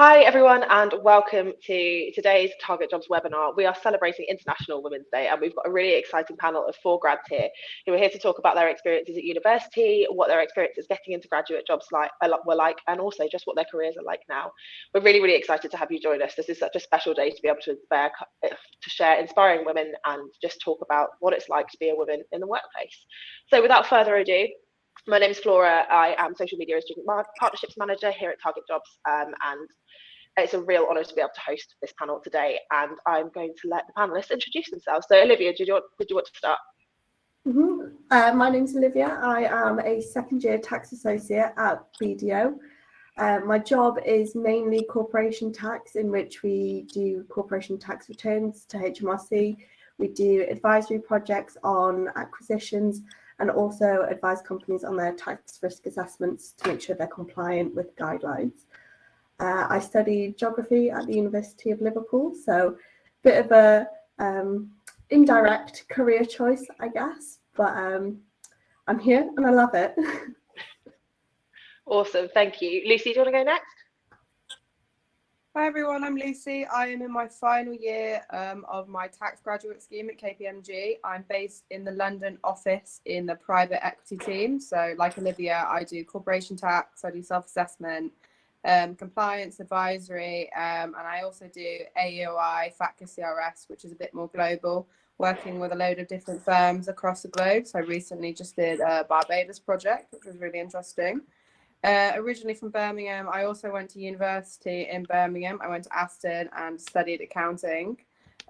Hi everyone and welcome to today's Target Jobs webinar. We are celebrating International Women's Day and we've got a really exciting panel of 4 grads here who are here to talk about their experiences at university, what their experiences getting into graduate jobs were like, and also just what their careers are like now. We're really excited to have you join us. This is such a special day to be able to share inspiring women and just talk about what it's like to be a woman in the workplace. So without further ado, my name is Flora. I am Social Media and Student Partnerships Manager here at Target Jobs, and it's a real honour to be able to host this panel today. And I'm going to let the panellists introduce themselves. So, Olivia, did you want to start? My name's Olivia. I am a second-year tax associate at BDO. My job is mainly corporation tax, in which we do corporation tax returns to HMRC. We do advisory projects on acquisitions and also advise companies on their tax risk assessments to make sure they're compliant with guidelines. I studied geography at the University of Liverpool, so a bit of a indirect career choice, I guess, but I'm here and I love it. Awesome, thank you. Lucy, do you want to go next? Hi everyone, I'm Lucy. I am in my final year of my tax graduate scheme at KPMG. I'm based in the London office in the private equity team. So like Olivia, I do corporation tax, I do self-assessment, compliance advisory, and I also do AEOI, FATCA CRS, which is a bit more global, working with a load of different firms across the globe. So I recently just did a Barbados project, which was really interesting. Originally from Birmingham, I also went to university in Birmingham. I went to Aston and studied accounting.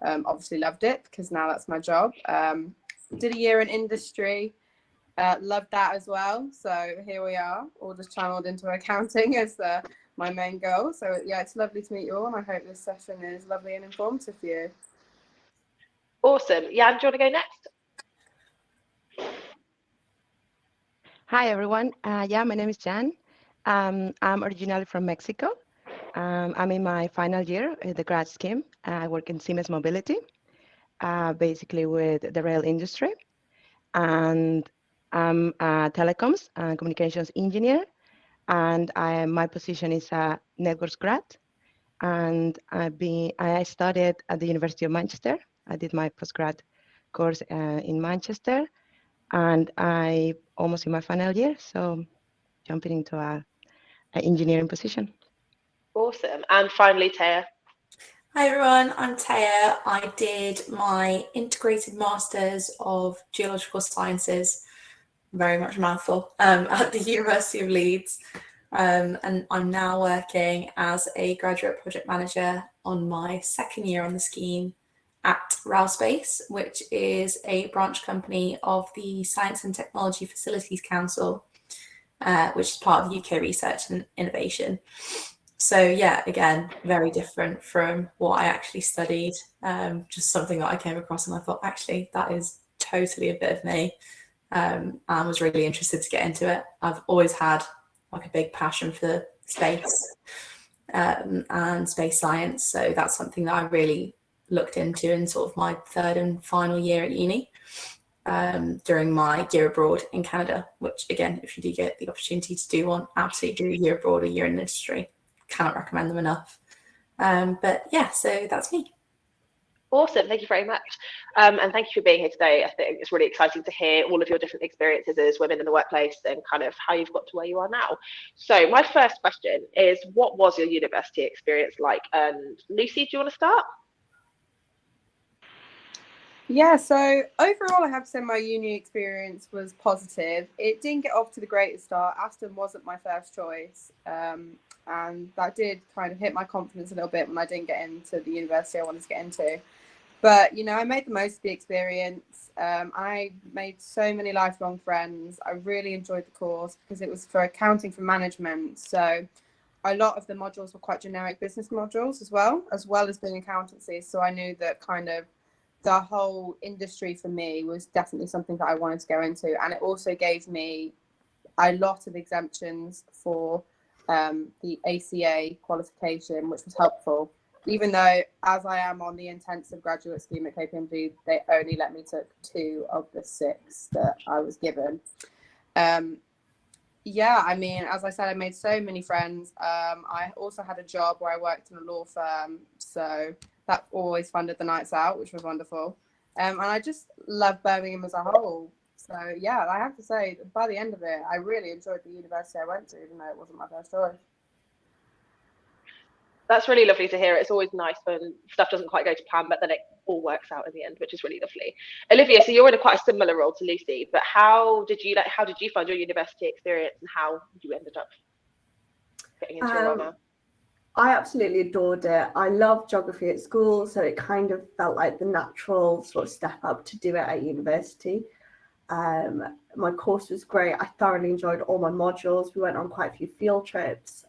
Obviously loved it because now that's my job. Did a year in industry, loved that as well. So here we are, all just channeled into accounting as my main goal. So yeah, it's lovely to meet you all, and I hope this session is lovely and informative for you. Awesome. Jan, do you want to go next? Hi everyone. My name is Jan. I'm originally from Mexico. I'm in my final year at the grad scheme. I work in Siemens Mobility, basically with the rail industry. And I'm a telecoms and communications engineer. And my position is a networks grad. And I studied at the University of Manchester. I did my postgrad course in Manchester. And I almost in my final year, so jumping into an engineering position. Awesome. And finally, Taya. Hi everyone, I'm Taya. I did my integrated Masters of Geological Sciences, very much a mouthful, at the University of Leeds. And I'm now working as a graduate project manager on my second year on the scheme at Space, which is a branch company of the Science and Technology Facilities Council, which is part of UK Research and Innovation. So yeah, again, very different from what I actually studied, just something that I came across and I thought, actually, that is totally a bit of me. And I was really interested to get into it. I've always had like a big passion for space and space science. So that's something that I really looked into in sort of my third and final year at uni during my year abroad in Canada, which again, if you do get the opportunity to do one, absolutely do a year abroad or year in industry. Cannot recommend them enough. But yeah, so that's me. Awesome, thank you very much. And thank you for being here today. I think it's really exciting to hear all of your different experiences as women in the workplace and kind of how you've got to where you are now. So my first question is, what was your university experience like? And Lucy, do you want to start? Yeah, so overall, I have to say my uni experience was positive. It didn't get off to the greatest start. Aston wasn't my first choice. And that did kind of hit my confidence a little bit when I didn't get into the university I wanted to get into. But, you know, I made the most of the experience. I made so many lifelong friends. I really enjoyed the course because it was for accounting for management. So a lot of the modules were quite generic business modules as well as being accountancy. So I knew that kind of the whole industry for me was definitely something that I wanted to go into. And it also gave me a lot of exemptions for the ACA qualification, which was helpful. Even though, as I am on the intensive graduate scheme at KPMG, they only let me take 2 of the 6 that I was given. Yeah, I mean, as I said, I made so many friends. I also had a job where I worked in a law firm, so that always funded the nights out, which was wonderful. And I just love Birmingham as a whole. So yeah, I have to say, by the end of it, I really enjoyed the university I went to, even though it wasn't my first choice. That's really lovely to hear. It's always nice when stuff doesn't quite go to plan, but then it all works out in the end, which is really lovely. Olivia, so you're in a quite a similar role to Lucy, but how did you find your university experience, and how you ended up getting into your role now? I absolutely adored it. I loved geography at school, so it kind of felt like the natural sort of step up to do it at university. My course was great. I thoroughly enjoyed all my modules. We went on quite a few field trips.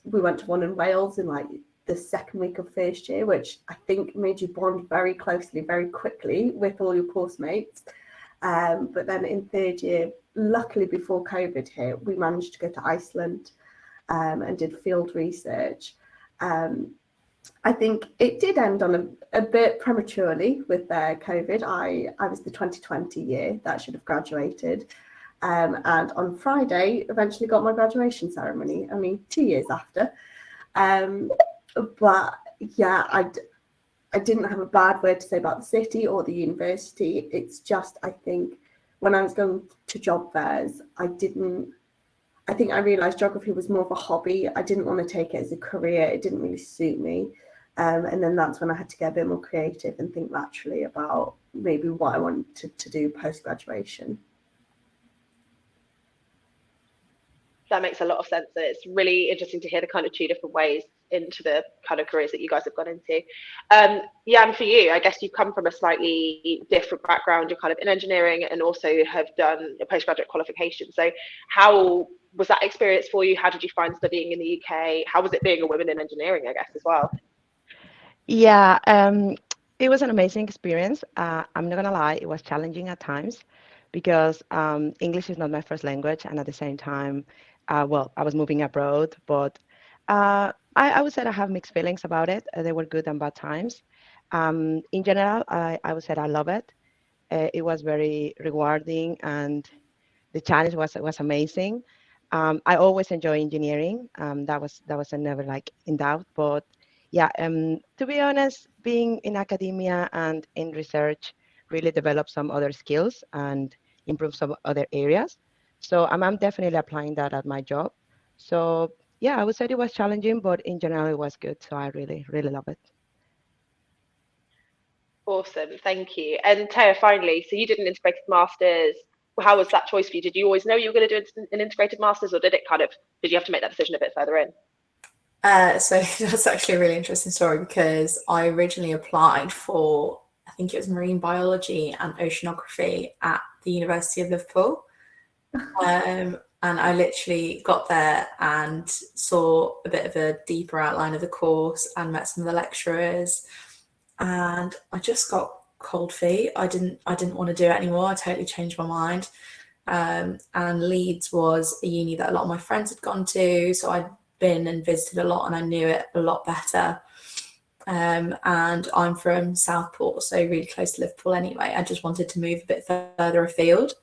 We went to one in Wales in like the second week of first year, which I think made you bond very closely, very quickly with all your course mates. But then in third year, luckily before COVID hit, we managed to go to Iceland and did field research. I think it did end on a bit prematurely with COVID. I was the 2020 year that should have graduated. And on Friday, eventually got my graduation ceremony, only 2 years after. But yeah, I didn't have a bad word to say about the city or the university. It's just, I think, when I was going to job fairs, I realised geography was more of a hobby. I didn't want to take it as a career. It didn't really suit me. And then that's when I had to get a bit more creative and think laterally about maybe what I wanted to do post-graduation. That makes a lot of sense. It's really interesting to hear the kind of two different ways into the kind of careers that you guys have gone into. Yeah, and for you, I guess you've come from a slightly different background. You're kind of in engineering and also have done a postgraduate qualification. So how was that experience for you? How did you find studying in the UK? How was it being a woman in engineering, I guess, as well? Yeah, it was an amazing experience. I'm not gonna lie, it was challenging at times because English is not my first language, and at the same time, I was moving abroad, but I would say I have mixed feelings about it. They were good and bad times. In general, I would say I love it. It was very rewarding, and the challenge was amazing. I always enjoy engineering. That was never like in doubt, but yeah, to be honest, being in academia and in research really developed some other skills and improve some other areas. So I'm definitely applying that at my job. So yeah, I would say it was challenging, but in general it was good. So I really, really love it. Awesome, thank you. And Taya, finally, so you did an integrated master's. How was that choice for you? Did you always know you were going to do an integrated master's, or did you have to make that decision a bit further in? So that's actually a really interesting story, because I originally applied for, I think it was marine biology and oceanography at the University of Liverpool. And I literally got there and saw a bit of a deeper outline of the course and met some of the lecturers, and I just got cold feet. I didn't want to do it anymore. I totally changed my mind. And Leeds was a uni that a lot of my friends had gone to, so I'd been and visited a lot, and I knew it a lot better. And I'm from Southport, so really close to Liverpool anyway. I just wanted to move a bit further afield.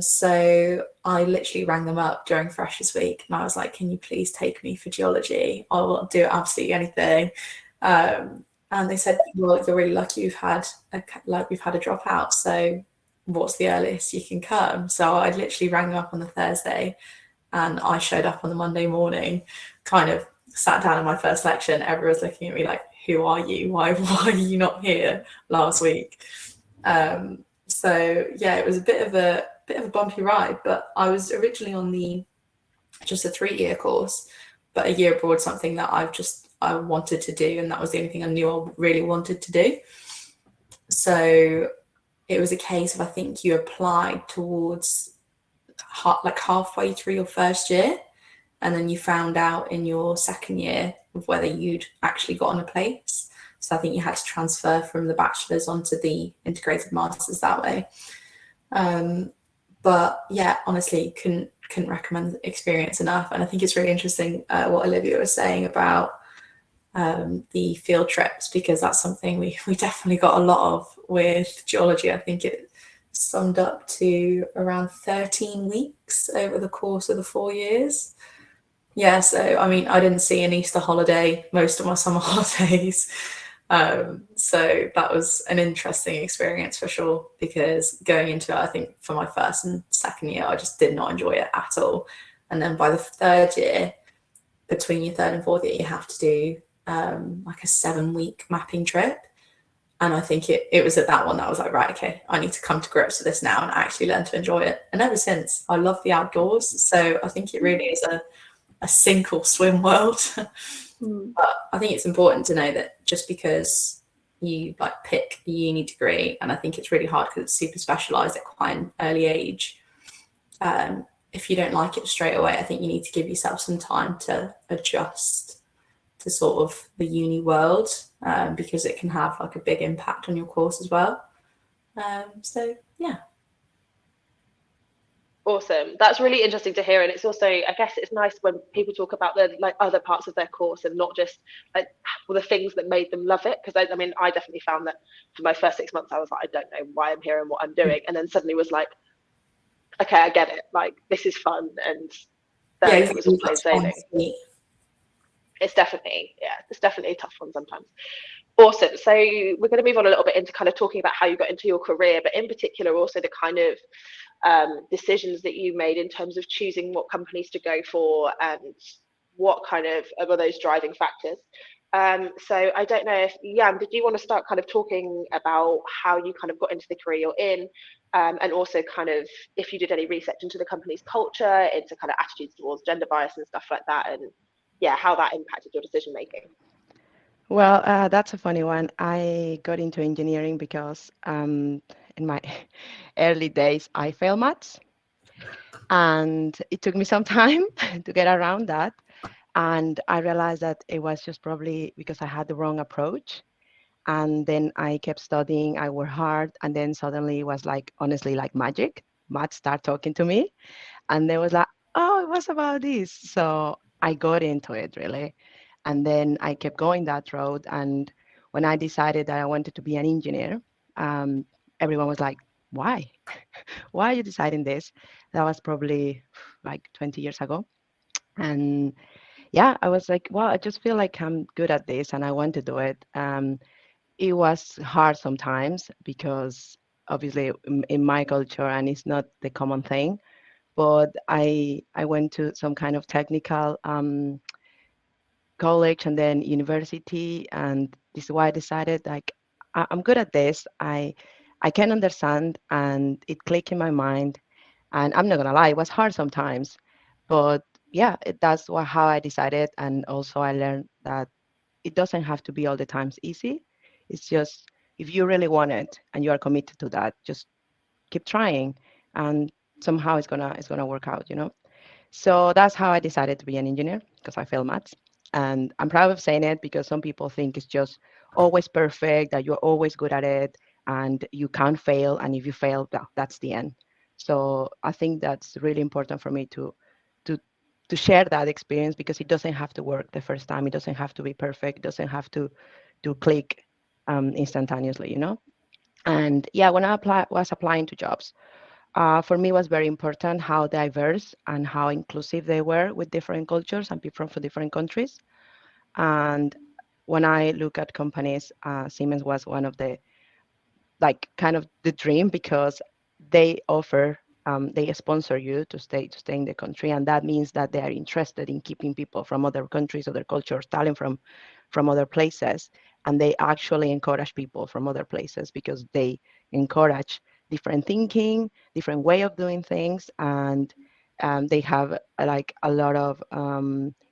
So I literally rang them up during Freshers Week, and I was like, can you please take me for geology? I will do absolutely anything. And they said, well, you're really lucky we've had a dropout, so what's the earliest you can come? So I literally rang them up on the Thursday, and I showed up on the Monday morning, kind of sat down in my first lecture, and everyone's looking at me like, who are you? Why are you not here last week? So yeah, it was a bit of a bumpy ride, but I was originally on just a 3-year course, but a year abroad, something that I wanted to do, and that was the only thing I knew I really wanted to do. So it was a case of, I think you applied towards like halfway through your first year, and then you found out in your second year of whether you'd actually gotten a place. So I think you had to transfer from the bachelor's onto the integrated masters that way. But yeah, honestly, couldn't recommend the experience enough. And I think it's really interesting what Olivia was saying about the field trips, because that's something we definitely got a lot of with geology. I think it summed up to around 13 weeks weeks over the course of the 4 years. Yeah, so I mean, I didn't see an Easter holiday most of my summer holidays. So that was an interesting experience for sure, because going into it, I think for my first and second year, I just did not enjoy it at all. And then by the third year, between your third and fourth year, you have to do like a 7-week mapping trip. And I think it was at that one that I was like, right, okay, I need to come to grips with this now and actually learn to enjoy it. And ever since, I love the outdoors. So I think it really is a sink or swim world. But I think it's important to know that just because you like pick a uni degree, and I think it's really hard because it's super specialized at quite an early age, if you don't like it straight away, I think you need to give yourself some time to adjust to sort of the uni world, because it can have like a big impact on your course as well. So yeah. Awesome. That's really interesting to hear, and it's also, I guess, it's nice when people talk about the like other parts of their course and not just like the things that made them love it. Because I mean, I definitely found that for my first 6 months, I was like, I don't know why I'm here and what I'm doing, and then suddenly was like, okay, I get it. Like this is fun, and then it was all plain sailing. It's definitely a tough one sometimes. Awesome. So we're going to move on a little bit into kind of talking about how you got into your career, but in particular also the kind of decisions that you made in terms of choosing what companies to go for and what kind of are those driving factors. So I don't know if, Jan, did you want to start kind of talking about how you kind of got into the career you're in, and also kind of if you did any research into the company's culture, into kind of attitudes towards gender bias and stuff like that, and yeah, how that impacted your decision making? Well, that's a funny one. I got into engineering because in my early days, I failed maths. And it took me some time to get around that. And I realized that it was just probably because I had the wrong approach. And then I kept studying, I worked hard, and then suddenly it was like, honestly, like magic. Maths started talking to me. And they was like, oh, it was about this. So I got into it really. And then I kept going that road. And when I decided that I wanted to be an engineer, um, everyone was like, why? Why are you deciding this? That was probably like 20 years ago. And yeah, I was like, well, I just feel like I'm good at this and I want to do it. It was hard sometimes because obviously in my culture, and it's not the common thing, but I went to some kind of technical college and then university, and this is why I decided like I'm good at this. I can understand, and it clicked in my mind. And I'm not gonna lie, it was hard sometimes, but yeah, that's how I decided. And also I learned that it doesn't have to be all the times easy. It's just if you really want it and you are committed to that, just keep trying, and somehow it's gonna work out, you know. So that's how I decided to be an engineer, because I failed maths. And I'm proud of saying it because some people think it's just always perfect, that you're always good at it and you can't fail. And if you fail, that's the end. So I think that's really important for me to to share that experience, because it doesn't have to work the first time. It doesn't have to be perfect. It doesn't have to click instantaneously, you know. And yeah, when was applying to jobs, for me, it was very important how diverse and how inclusive they were with different cultures and people from different countries. And when I look at companies, Siemens was one of the like kind of the dream, because they offer they sponsor you to stay in the country, and that means that they are interested in keeping people from other countries, other cultures, talent from other places, and they actually encourage people from other places because they encourage different thinking, different way of doing things, and they have like a lot of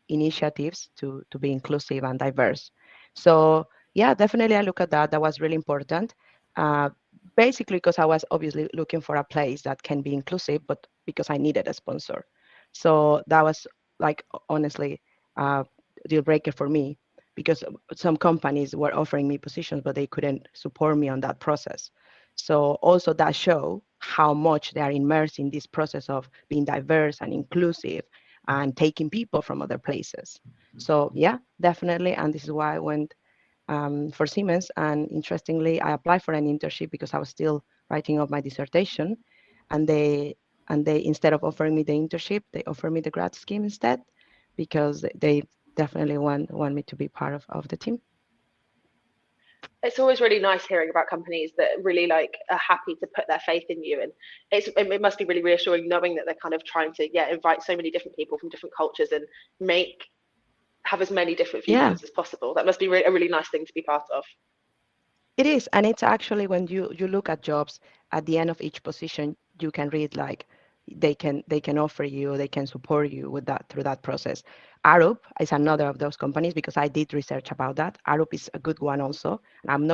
initiatives to be inclusive and diverse. So yeah, definitely I look at that. That was really important. Uh, Basically because I was obviously looking for a place that can be inclusive, but because I needed a sponsor. So that was like honestly deal breaker for me, because some companies were offering me positions, but they couldn't support me on that process. So also that show how much they are immersed in this process of being diverse and inclusive and taking people from other places. So yeah, definitely. And this is why I went for Siemens. And interestingly, I applied for an internship because I was still writing up my dissertation. And and they, instead of offering me the internship, they offer me the grad scheme instead, because they definitely want me to be part of the team. It's always really nice hearing about companies that really like are happy to put their faith in you, and it must be really reassuring knowing that they're kind of trying to invite so many different people from different cultures and have as many different viewpoints as possible. That must be a really nice thing to be part of. It is, and it's actually, when you look at jobs, at the end of each position, you can read like they can offer you, they can support you with that through that process. Arup is another of those companies, because I did research about that. Arup is a good one also. And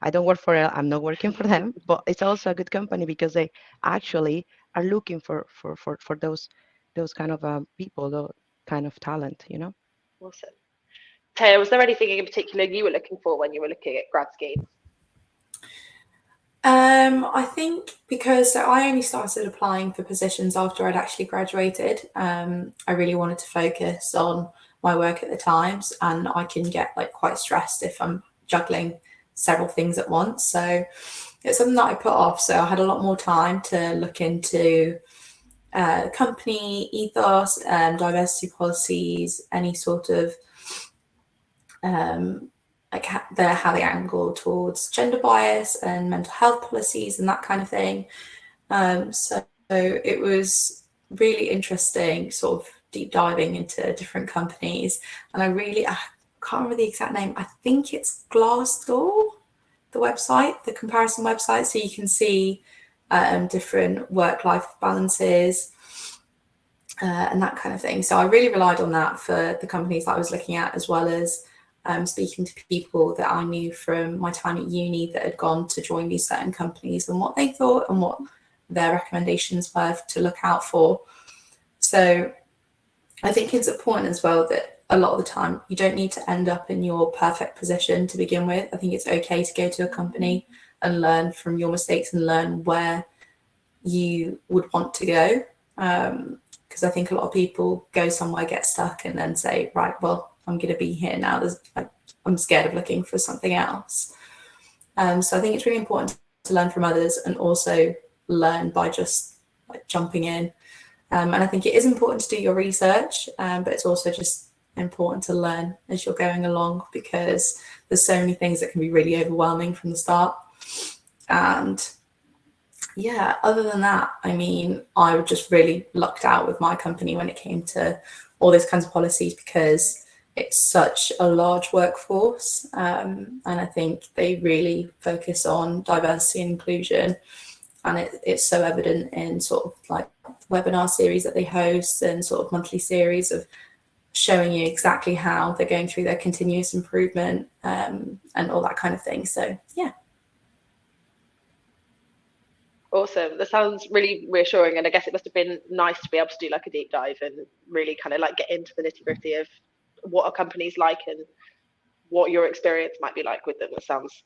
I don't work for it, I'm not working for them, but it's also a good company because they actually are looking for those kind of people, those kind of talent, you know. Awesome. Taya, was there anything in particular you were looking for when you were looking at grad schemes? I think because I only started applying for positions after I'd actually graduated. I really wanted to focus on my work at the times, and I can get like quite stressed if I'm juggling several things at once. So it's something that I put off. So I had a lot more time to look into company ethos, diversity policies, any sort of like how they angle towards gender bias and mental health policies and that kind of thing. So it was really interesting, sort of deep diving into different companies. And I can't remember the exact name. I think it's Glassdoor, the website, the comparison website. So you can see different work-life balances and that kind of thing. So I really relied on that for the companies that I was looking at, as well as speaking to people that I knew from my time at uni that had gone to join these certain companies and what they thought and what their recommendations were to look out for. So I think it's important as well that a lot of the time you don't need to end up in your perfect position to begin with. I think it's okay to go to a company and learn from your mistakes and learn where you would want to go. Because I think a lot of people go somewhere, get stuck, and then say, right, well, I'm going to be here now. I'm scared of looking for something else. So I think it's really important to learn from others and also learn by just like jumping in. And I think it is important to do your research, but it's also just important to learn as you're going along, because there's so many things that can be really overwhelming from the start. And yeah, other than that, I mean, I just really lucked out with my company when it came to all those kinds of policies, because it's such a large workforce. And I think they really focus on diversity and inclusion. And it's so evident in sort of like webinar series that they host and sort of monthly series of showing you exactly how they're going through their continuous improvement and all that kind of thing. So, yeah. Awesome. That sounds really reassuring, and I guess it must have been nice to be able to do like a deep dive and really kind of like get into the nitty-gritty of what a company's like and what your experience might be like with them. It sounds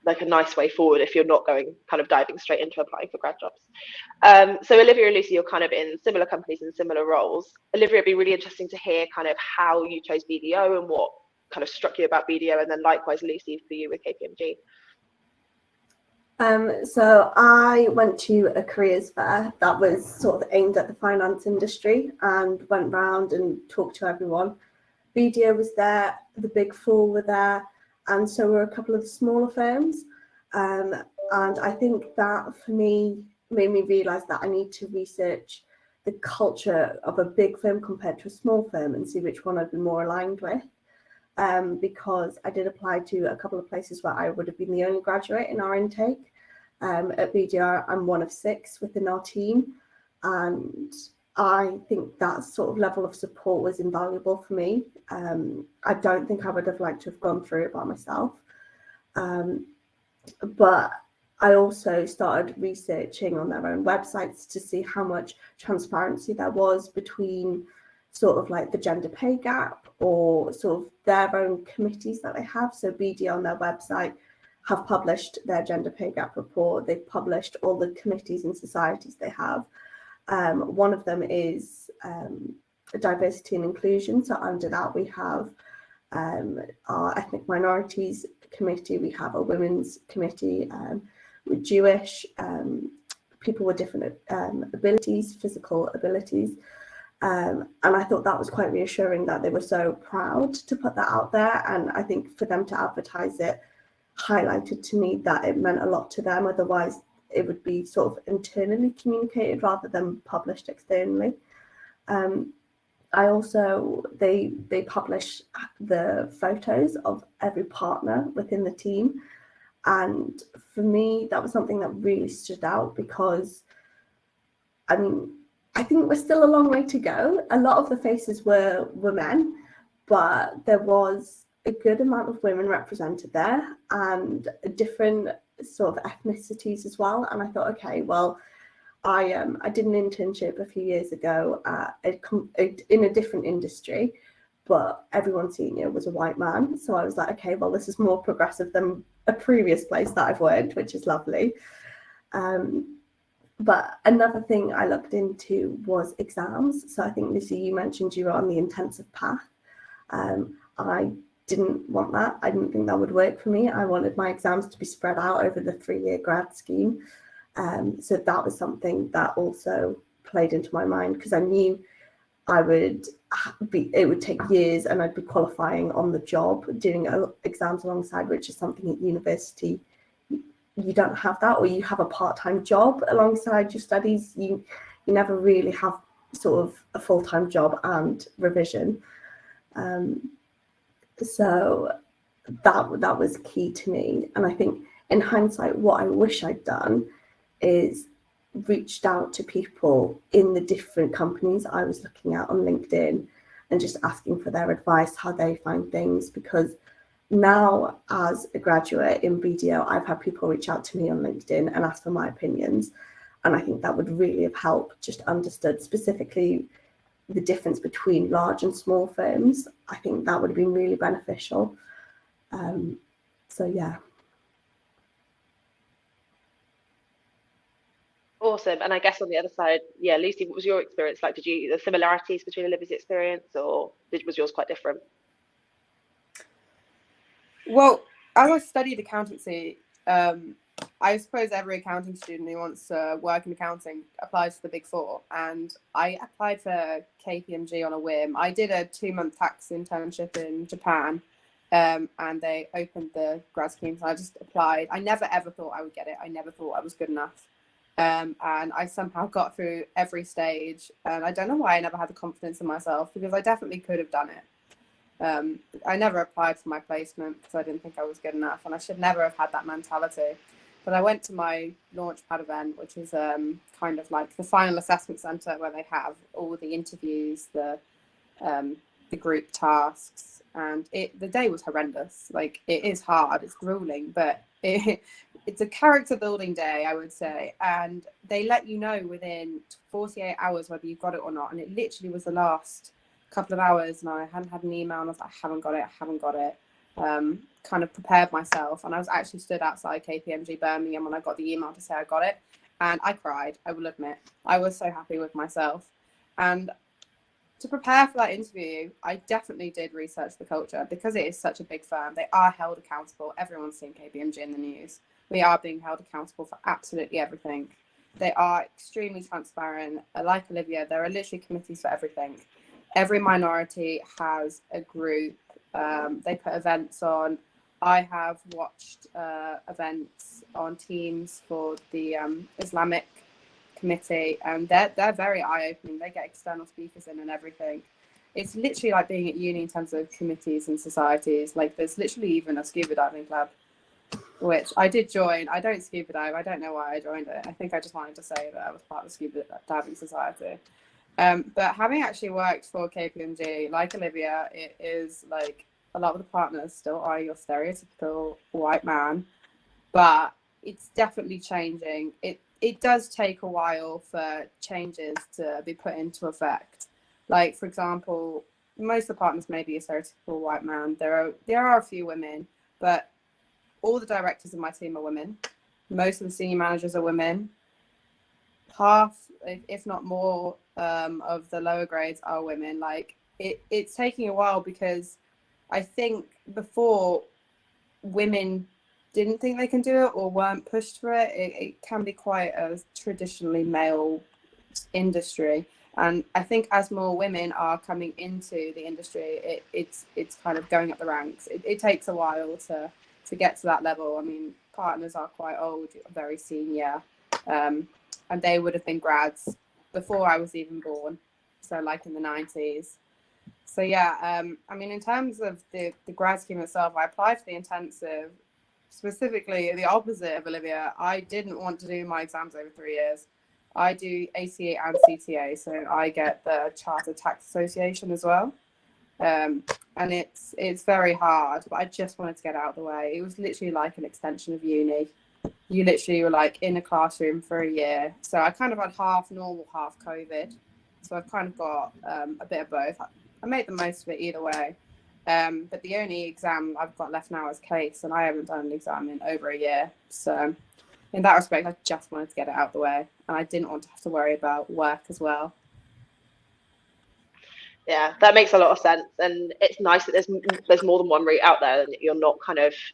like a nice way forward if you're not going kind of diving straight into applying for grad jobs. So Olivia and Lucy, you're kind of in similar companies and similar roles. Olivia, it'd be really interesting to hear kind of how you chose BDO and what kind of struck you about BDO, and then likewise Lucy for you with KPMG. So I went to a careers fair that was sort of aimed at the finance industry and went round and talked to everyone. BDO was there, the Big Four were there, and so were a couple of smaller firms. And I think that for me made me realise that I need to research the culture of a big firm compared to a small firm and see which one I'd be more aligned with. Because I did apply to a couple of places where I would have been the only graduate in our intake. At BDR, I'm one of 6 within our team, and I think that sort of level of support was invaluable for me. I don't think I would have liked to have gone through it by myself. But I also started researching on their own websites to see how much transparency there was between sort of like the gender pay gap or sort of their own committees that they have. So BD on their website have published their gender pay gap report. They've published all the committees and societies they have. One of them is diversity and inclusion. So under that we have our ethnic minorities committee, we have a women's committee, with Jewish people with different abilities, physical abilities. And I thought that was quite reassuring that they were so proud to put that out there. And I think for them to advertise it highlighted to me that it meant a lot to them. Otherwise, it would be sort of internally communicated rather than published externally. I also, they publish the photos of every partner within the team. And for me, that was something that really stood out because, I mean, I think we're still a long way to go. A lot of the faces were men, but there was a good amount of women represented there and different sort of ethnicities as well. And I thought, okay, well, I did an internship a few years ago in a different industry, but everyone senior was a white man. So I was like, okay, well, this is more progressive than a previous place that I've worked, which is lovely. But another thing I looked into was exams. So I think, Lucy, you mentioned you were on the intensive path. I didn't want that. I didn't think that would work for me. I wanted my exams to be spread out over the 3-year grad scheme. So that was something that also played into my mind because I knew it would take years and I'd be qualifying on the job, doing exams alongside, which is something at university you don't have that, or you have a part-time job alongside your studies. You never really have sort of a full-time job and revision. So that was key to me. And I think in hindsight, what I wish I'd done is reached out to people in the different companies I was looking at on LinkedIn and just asking for their advice, how they find things. Because now as a graduate in BDO, I've had people reach out to me on LinkedIn and ask for my opinions. And I think that would really have helped, just understood specifically the difference between large and small firms. I think that would have been really beneficial. So yeah. Awesome. And I guess on the other side, yeah, Lucy, what was your experience like? Did you, the similarities between Olivia's experience, or was yours quite different? Well, as I studied accountancy, I suppose every accounting student who wants to work in accounting applies to the Big Four. And I applied for KPMG on a whim. I did a 2-month tax internship in Japan, and they opened the grad scheme. So I just applied. I never ever thought I would get it. I never thought I was good enough. And I somehow got through every stage. And I don't know why I never had the confidence in myself, because I definitely could have done it. I never applied for my placement because I didn't think I was good enough, and I should never have had that mentality. But I went to my Launchpad event, which is kind of like the final assessment centre where they have all the interviews, the group tasks, and the day was horrendous. Like, it is hard, it's grueling, but it's a character building day, I would say. And they let you know within 48 hours whether you got it or not. And it literally was the last couple of hours and I hadn't had an email, and I was like, I haven't got it. Kind of prepared myself, and I was actually stood outside KPMG Birmingham when I got the email to say I got it, and I cried. I will admit, I was so happy with myself. And to prepare for that interview, I definitely did research the culture, because it is such a big firm. They are held accountable. Everyone's seen KPMG in the news. We are being held accountable for absolutely everything. They are extremely transparent. Like Olivia, there are literally committees for everything. Every minority has a group. They put events on. I have watched events on Teams for the Islamic committee, and they're very eye-opening. They get external speakers in and everything. It's literally like being at uni in terms of committees and societies. Like, there's literally even a scuba diving club, which I did join. I don't scuba dive. I don't know why I joined it. I think I just wanted to say that I was part of the scuba diving society. But having actually worked for KPMG, like Olivia, it is like a lot of the partners still are your stereotypical white man, but it's definitely changing. It does take a while for changes to be put into effect. Like, for example, most of the partners may be a stereotypical white man. There are a few women, but all the directors in my team are women. Most of the senior managers are women. Half, if not more, of the lower grades are women. Like, it's taking a while, because I think before, women didn't think they can do it or weren't pushed for it. It can be quite a traditionally male industry. And I think as more women are coming into the industry, it's kind of going up the ranks. It takes a while to get to that level. I mean, partners are quite old, very senior, and they would have been grads before I was even born, so like in the 90s. So yeah, I mean, in terms of the grad scheme itself, I applied for the intensive, specifically the opposite of Olivia. I didn't want to do my exams over 3 years. I do ACA and CTA, so I get the Chartered Tax Association as well. And it's very hard, but I just wanted to get out of the way. It was literally like an extension of uni. You literally were like in a classroom for a year. So I kind of had half normal, half COVID. So I've kind of got a bit of both. I made the most of it either way. But the only exam I've got left now is case, and I haven't done an exam in over a year. So in that respect, I just wanted to get it out of the way, and I didn't want to have to worry about work as well. Yeah, that makes a lot of sense, and it's nice that there's more than one route out there, and that you're not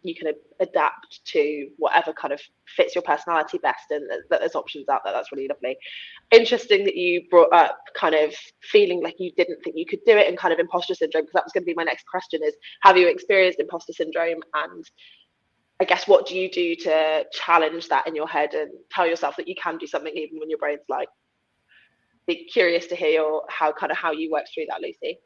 you can adapt to whatever kind of fits your personality best, and that there's options out there. That's really lovely. Interesting that you brought up kind of feeling like you didn't think you could do it, and kind of imposter syndrome, because that was going to be my next question: is have you experienced imposter syndrome, and I guess what do you do to challenge that in your head and tell yourself that you can do something even when your brain's like? Be curious to hear how you work through that, Lucy.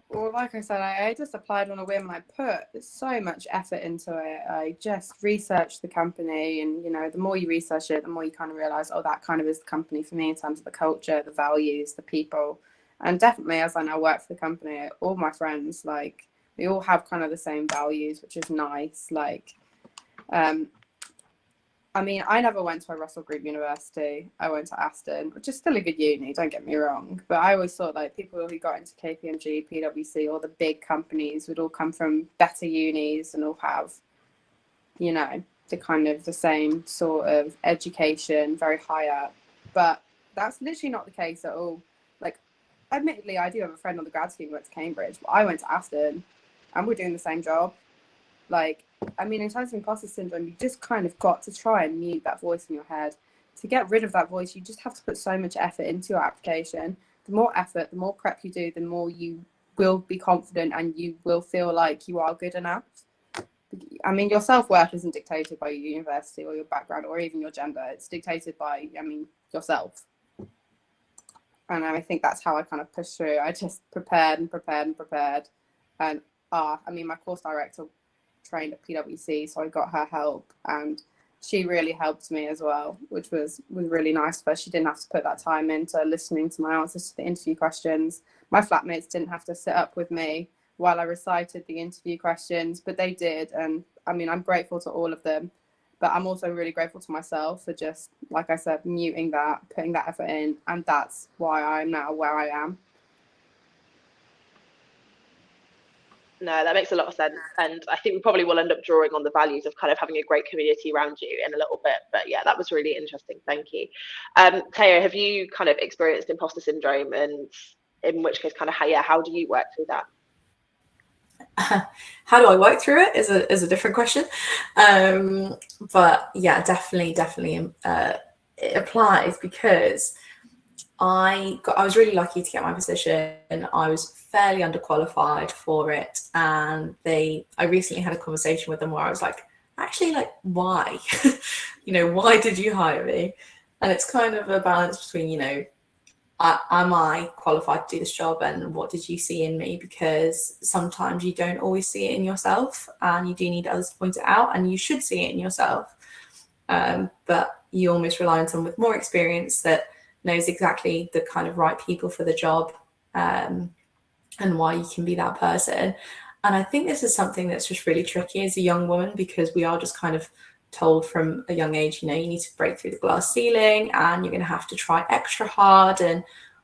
Well, like I said, I just applied on a whim. I put so much effort into it. I just researched the company, and the more you research it, the more you kind of realize, oh, that kind of is the company for me in terms of the culture, the values, the people. And definitely, as I now work for the company, all my friends, like, we all have kind of the same values, which is nice. Like, I mean, I never went to a Russell Group university. I went to Aston, which is still a good uni, don't get me wrong. But I always thought like people who got into KPMG, PwC, all the big companies would all come from better unis and all have, the kind of the same sort of education, very high up. But that's literally not the case at all. Like, admittedly, I do have a friend on the grad scheme who went to Cambridge, but I went to Aston and we're doing the same job. Like, I mean, in terms of imposter syndrome, you just kind of got to try and mute that voice in your head. To get rid of that voice, you just have to put so much effort into your application. The more effort, the more prep you do, the more you will be confident and you will feel like you are good enough. I mean, your self-worth isn't dictated by your university or your background or even your gender. It's dictated by, yourself. And I think that's how I kind of pushed through. I just prepared. And my course director trained at PwC, so I got her help, and she really helped me as well, which was really nice of her. She didn't have to put that time into listening to my answers to the interview questions. My flatmates didn't have to sit up with me while I recited the interview questions, but they did. And I mean, I'm grateful to all of them, but I'm also really grateful to myself for just, like I said, muting that, putting that effort in, and that's why I'm now where I am. No, that makes a lot of sense. And I think we probably will end up drawing on the values of kind of having a great community around you in a little bit. But yeah, that was really interesting. Thank you. Taya, have you kind of experienced imposter syndrome, and in which case how do you work through that? How do I work through it is a different question. But yeah, definitely it applies, because I was really lucky to get my position. I was fairly underqualified for it, and I recently had a conversation with them where I was like, actually, like, why? Why did you hire me? And it's kind of a balance between, am I qualified to do this job, and what did you see in me? Because sometimes you don't always see it in yourself, and you do need others to point it out, and you should see it in yourself. But you almost rely on someone with more experience that knows exactly the kind of right people for the job, and why you can be that person. And I think this is something that's just really tricky as a young woman, because we are just kind of told from a young age, you need to break through the glass ceiling, and you're going to have to try extra hard. And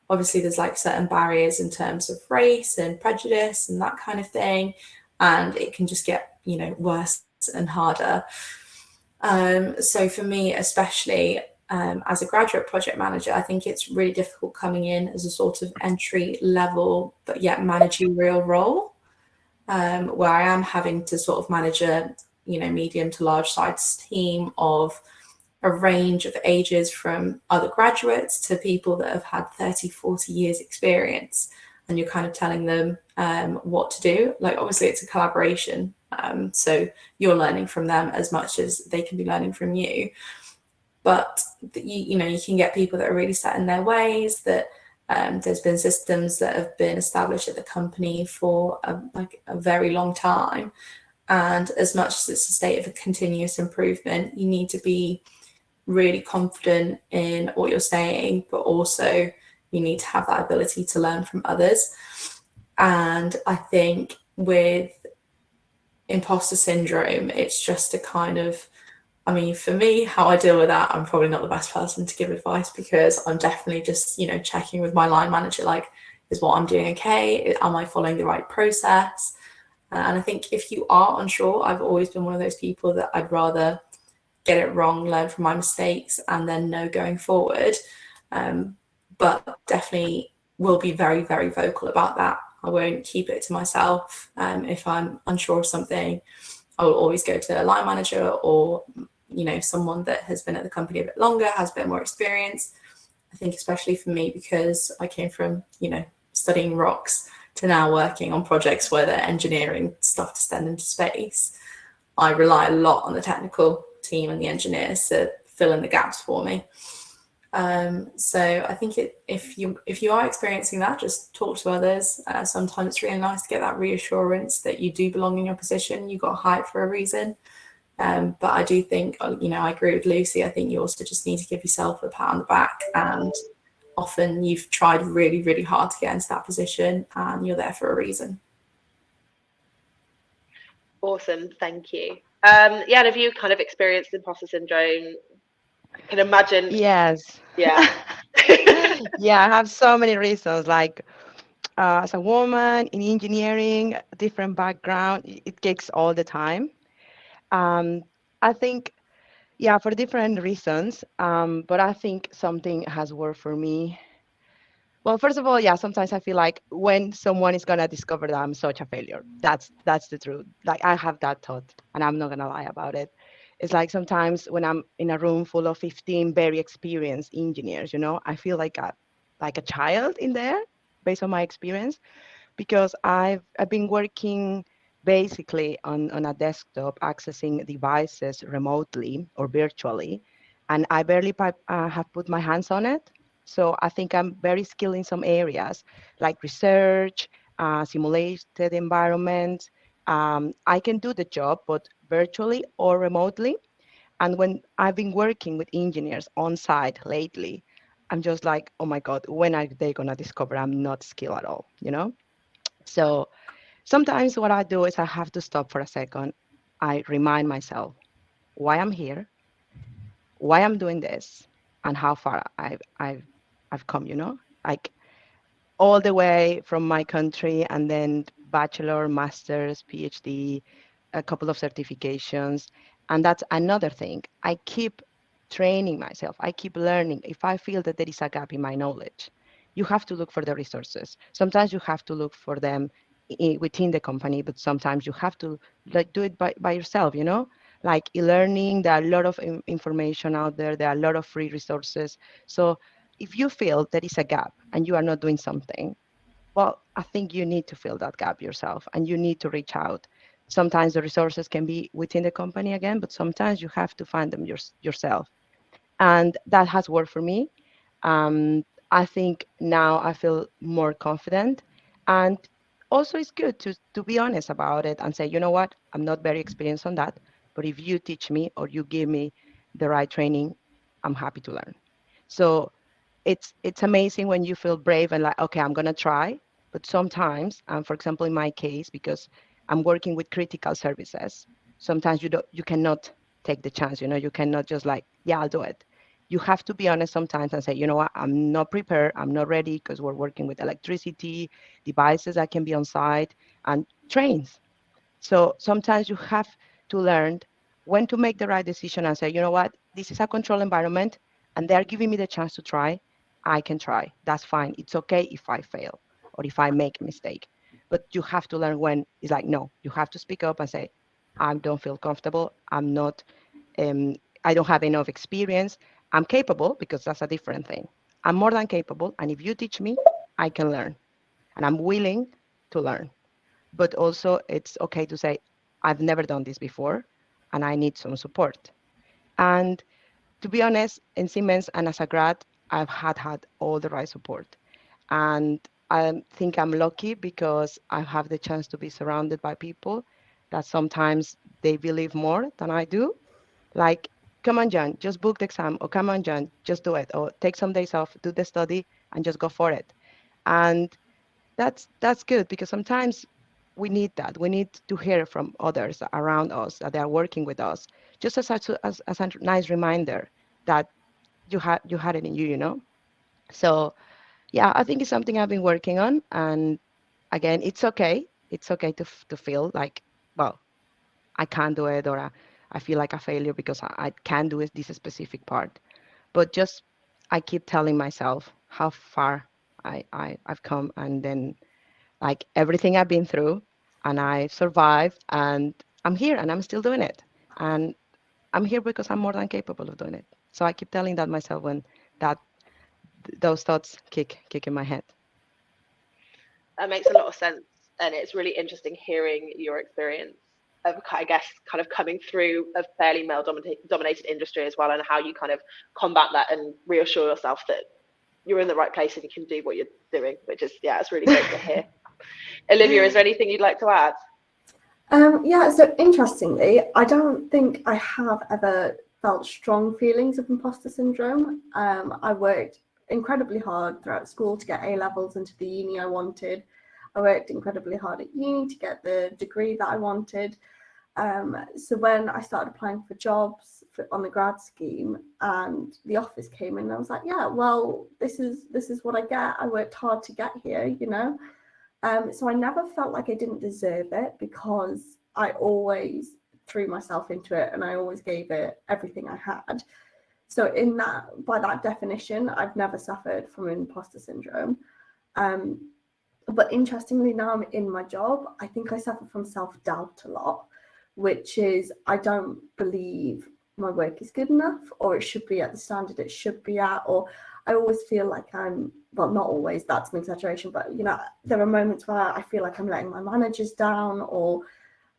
obviously there's like certain barriers in terms of race and prejudice and that kind of thing, and it can just get worse and harder. So for me, especially as a graduate project manager, I think it's really difficult coming in as a sort of entry level but yet managerial role. where I am having to sort of manage a medium to large size team of a range of ages, from other graduates to people that have had 30, 40 years experience, and you're kind of telling them what to do. Like, obviously it's a collaboration, so you're learning from them as much as they can be learning from you, but you can get people that are really set in their ways, that there's been systems that have been established at the company for a very long time, and as much as it's a state of a continuous improvement, you need to be really confident in what you're saying, but also you need to have that ability to learn from others. And I think with imposter syndrome, it's just a kind of, for me, how I deal with that, I'm probably not the best person to give advice, because I'm definitely just, checking with my line manager, like, is what I'm doing okay? Am I following the right process? And I think if you are unsure, I've always been one of those people that I'd rather get it wrong, learn from my mistakes, and then know going forward. But definitely will be very, very vocal about that. I won't keep it to myself. If I'm unsure of something, I will always go to a line manager, or someone that has been at the company a bit longer, has a bit more experience. I think especially for me, because I came from studying rocks to now working on projects where they're engineering stuff to send into space, I rely a lot on the technical team and the engineers to fill in the gaps for me. So I think if you are experiencing that, just talk to others. Sometimes it's really nice to get that reassurance that you do belong in your position. You got hired for a reason. But I do think, I agree with Lucy. I think you also just need to give yourself a pat on the back, and often you've tried really, really hard to get into that position, and you're there for a reason. Awesome, thank you. And have you kind of experienced imposter syndrome? I can imagine. Yes. Yeah. Yeah, I have so many reasons. Like, as a woman in engineering, different background, it takes all the time. I think, for different reasons. But I think something has worked for me. Well, first of all, sometimes I feel like when someone is gonna discover that I'm such a failure, that's the truth. Like, I have that thought, and I'm not gonna lie about it. It's like sometimes when I'm in a room full of 15 very experienced engineers, I feel like a child in there, based on my experience, because I've been working basically on a desktop, accessing devices remotely or virtually, and I barely have put my hands on it. So I think I'm very skilled in some areas, like research, simulated environments. I can do the job, but virtually or remotely. And when I've been working with engineers on site lately, I'm just like, oh my God, when are they gonna discover I'm not skilled at all, So sometimes what I do is I have to stop for a second. I remind myself why I'm here, why I'm doing this, and how far I've come, like all the way from my country, and then bachelor, master's, PhD, a couple of certifications. And that's another thing. I keep training myself. I keep learning. If I feel that there is a gap in my knowledge, you have to look for the resources. Sometimes you have to look for them within the company, but sometimes you have to do it by yourself, like e-learning. There are a lot of information out there. There are a lot of free resources. So if you feel there is a gap and you are not doing something, well, I think you need to fill that gap yourself, and you need to reach out. Sometimes the resources can be within the company again, but sometimes you have to find them yourself. And that has worked for me. I think now I feel more confident. And also it's good to be honest about it and say, you know what, I'm not very experienced on that, but if you teach me or you give me the right training, I'm happy to learn. So it's amazing when you feel brave and like, okay, I'm gonna try. But sometimes, for example, in my case, because I'm working with critical services, sometimes you cannot take the chance. You cannot just like, yeah, I'll do it. You have to be honest sometimes and say, you know what, I'm not prepared, I'm not ready, because we're working with electricity, devices that can be on site, and trains. So sometimes you have to learn when to make the right decision and say, you know what, this is a control environment, and they're giving me the chance to try. I can try. That's fine. It's okay if I fail or if I make a mistake. but you have to learn when it's like, no, you have to speak up and say, I don't feel comfortable. I'm not, I don't have enough experience. I'm capable, because that's a different thing. I'm more than capable. And if you teach me, I can learn. And I'm willing to learn. But also it's okay to say, I've never done this before and I need some support. And to be honest, in Siemens and as a grad, I've had all the right support. And I think I'm lucky because I have the chance to be surrounded by people that sometimes they believe more than I do. Like, come on, John, just book the exam, or come on, John, just do it, or take some days off, do the study, and just go for it. And that's good, because sometimes we need that. We need to hear from others around us that they are working with us, just as a nice reminder that you had it in you, you know. So yeah, I think it's something I've been working on. And again, it's okay. It's okay to feel like, well, I can't do it, or I feel like a failure because I can't do this specific part. But just I keep telling myself how far I've come, and then like everything I've been through, and I survived, and I'm here and I'm still doing it. And I'm here because I'm more than capable of doing it. So I keep telling that myself when that those thoughts kick in my head. That makes a lot of sense, and it's really interesting hearing your experience of, I guess, kind of coming through a fairly male dominated industry as well, and how you kind of combat that and reassure yourself that you're in the right place and you can do what you're doing, which is, yeah, it's really great to hear. Olivia, is there anything you'd like to add? Yeah, so interestingly, I don't think I have ever felt strong feelings of imposter syndrome. I worked incredibly hard throughout school to get A levels into the uni I wanted. I worked incredibly hard at uni to get the degree that I wanted. So when I started applying for jobs on the grad scheme and the offers came in, I was like, yeah, well, this is what I get. I worked hard to get here, you know. So I never felt like I didn't deserve it, because I always threw myself into it and I always gave it everything I had. So by that definition, I've never suffered from imposter syndrome. But interestingly, now I'm in my job, I think I suffer from self-doubt a lot, which is I don't believe my work is good enough, or it should be at the standard it should be at, or I always feel like well, not always, that's an exaggeration, but you know, there are moments where I feel like I'm letting my managers down, or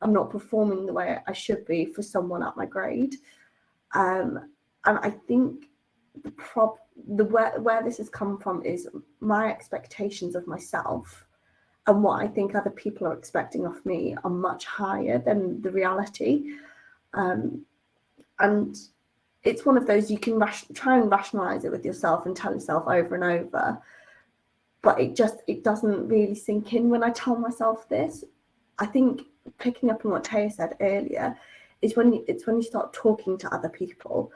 I'm not performing the way I should be for someone at my grade. And I think where this has come from is my expectations of myself and what I think other people are expecting of me are much higher than the reality. And it's one of those, you can try and rationalize it with yourself and tell yourself over and over, but it doesn't really sink in when I tell myself this. I think picking up on what Taya said earlier is when you start talking to other people.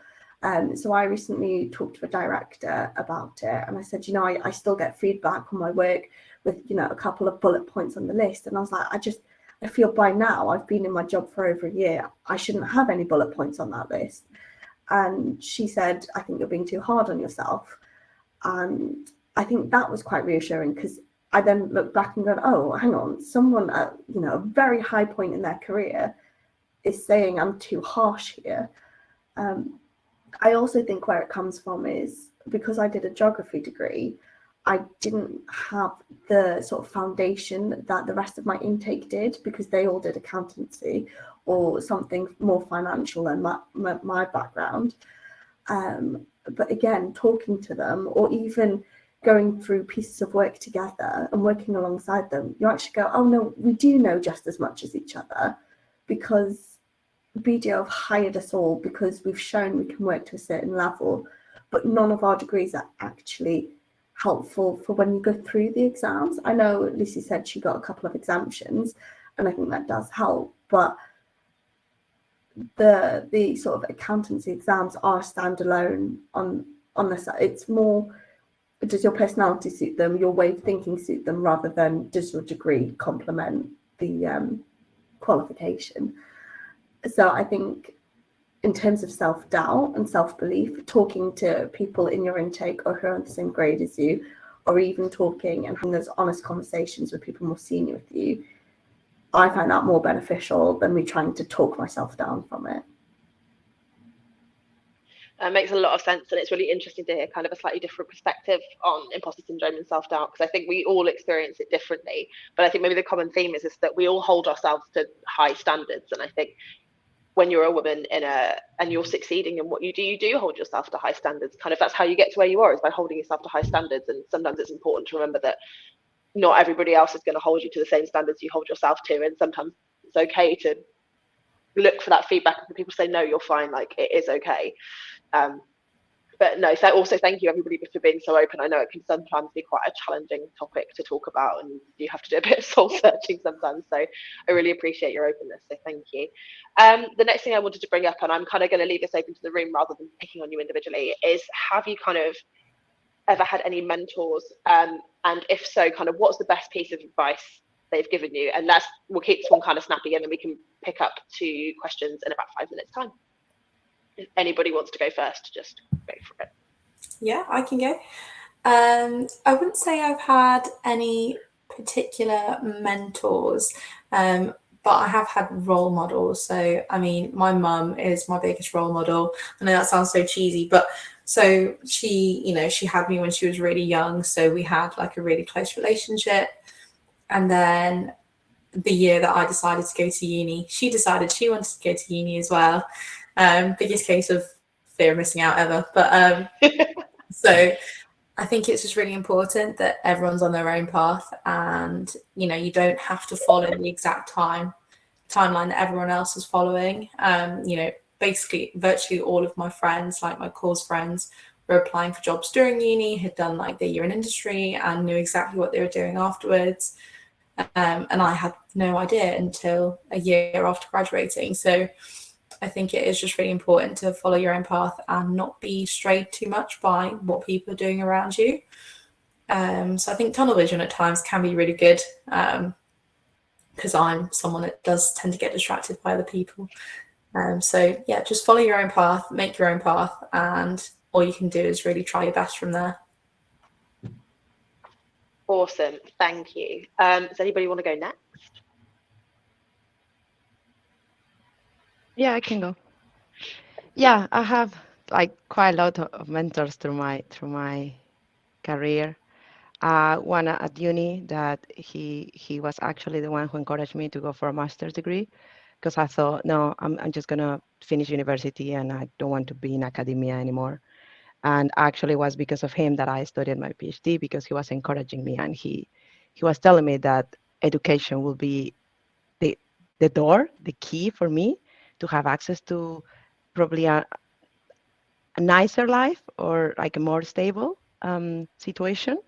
So I recently talked to a director about it, and I said, you know, I still get feedback on my work with, you know, a couple of bullet points on the list, and I was like, I feel by now, I've been in my job for over a year, I shouldn't have any bullet points on that list. And she said, I think you're being too hard on yourself. And I think that was quite reassuring, because I then looked back and go, oh, hang on, someone at, you know, a very high point in their career is saying I'm too harsh here. I also think where it comes from is because I did a geography degree, I didn't have the sort of foundation that the rest of my intake did, because they all did accountancy or something more financial than my background. But again, talking to them, or even going through pieces of work together and working alongside them, you actually go, oh no, we do know just as much as each other, because BDO have hired us all because we've shown we can work to a certain level, but none of our degrees are actually helpful for when you go through the exams. I know Lucy said she got a couple of exemptions, and I think that does help, but the sort of accountancy exams are standalone on this. It's more, does your personality suit them, your way of thinking suit them, rather than does your degree complement the qualification. So I think in terms of self-doubt and self-belief, talking to people in your intake or who are on the same grade as you, or even talking and having those honest conversations with people more senior with you, I find that more beneficial than me trying to talk myself down from it. That makes a lot of sense, and it's really interesting to hear kind of a slightly different perspective on imposter syndrome and self-doubt, because I think we all experience it differently, but I think maybe the common theme is that we all hold ourselves to high standards, and I think when you're a woman and you're succeeding in what you do hold yourself to high standards. Kind of that's how you get to where you are, is by holding yourself to high standards. And sometimes it's important to remember that not everybody else is going to hold you to the same standards you hold yourself to, and sometimes it's okay to look for that feedback, and people say, no, you're fine, like it is okay. But no, so also thank you everybody for being so open. I know it can sometimes be quite a challenging topic to talk about, and you have to do a bit of soul searching sometimes. So I really appreciate your openness. So thank you. The next thing I wanted to bring up, and I'm kind of going to leave this open to the room rather than picking on you individually, is have you kind of ever had any mentors? And if so, kind of what's the best piece of advice they've given you? And we'll keep this one kind of snappy, and then we can pick up 2 questions in about 5 minutes time. If anybody wants to go first, just go for it. Yeah, I can go. I wouldn't say I've had any particular mentors, but I have had role models. So, I mean, my mum is my biggest role model. I know that sounds so cheesy, but so she had me when she was really young. So we had like a really close relationship. And then the year that I decided to go to uni, she decided she wanted to go to uni as well. Biggest case of fear of missing out ever. But so I think it's just really important that everyone's on their own path, and you don't have to follow the exact timeline that everyone else is following. Basically virtually all of my friends, like my course friends, were applying for jobs during uni, had done like their year in industry and knew exactly what they were doing afterwards. And I had no idea until a year after graduating. So I think it is just really important to follow your own path and not be strayed too much by what people are doing around you. So I think tunnel vision at times can be really good, because I'm someone that does tend to get distracted by other people. So yeah, just follow your own path, make your own path, and all you can do is really try your best from there. Awesome, thank you. Does anybody want to go next? Yeah, I can go. Yeah, I have like quite a lot of mentors through my career. One at uni that he was actually the one who encouraged me to go for a master's degree, because I thought, no, I'm just gonna finish university and I don't want to be in academia anymore. And actually, it was because of him that I studied my PhD, because he was encouraging me, and he was telling me that education will be the door, the key for me to have access to probably a nicer life, or like a more stable situation.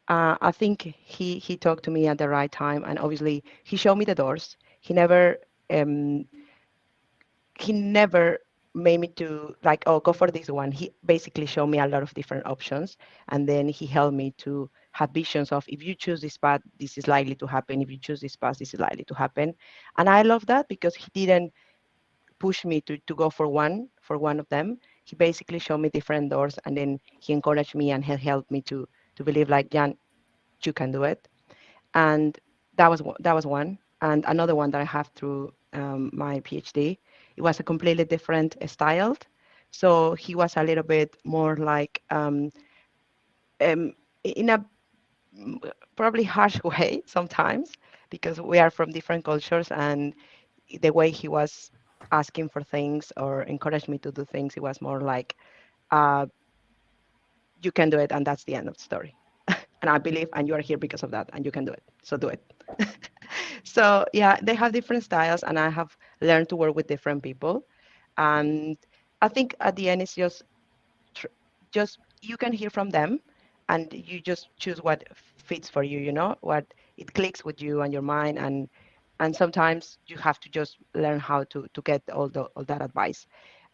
I think he talked to me at the right time, and obviously he showed me the doors. Um, he never made me to like, oh, go for this one. He basically showed me a lot of different options, and then he helped me to have visions of, if you choose this path, this is likely to happen. If you choose this path, this is likely to happen. And I love that, because he didn't push me to go for one of them. He basically showed me different doors, and then he encouraged me and he helped me to believe, like, Jan, you can do it. And that was one. And another one that I have through my PhD, it was a completely different style. So he was a little bit more like in a probably harsh way sometimes, because we are from different cultures, and the way he was asking for things or encouraged me to do things, it was more like, you can do it, and that's the end of the story. And I believe, and you are here because of that, and you can do it, so do it. So yeah, they have different styles, and I have learned to work with different people. And I think at the end, it's just you can hear from them, and you just choose what fits for you, what it clicks with you and your mind. And sometimes you have to just learn how to get all that advice.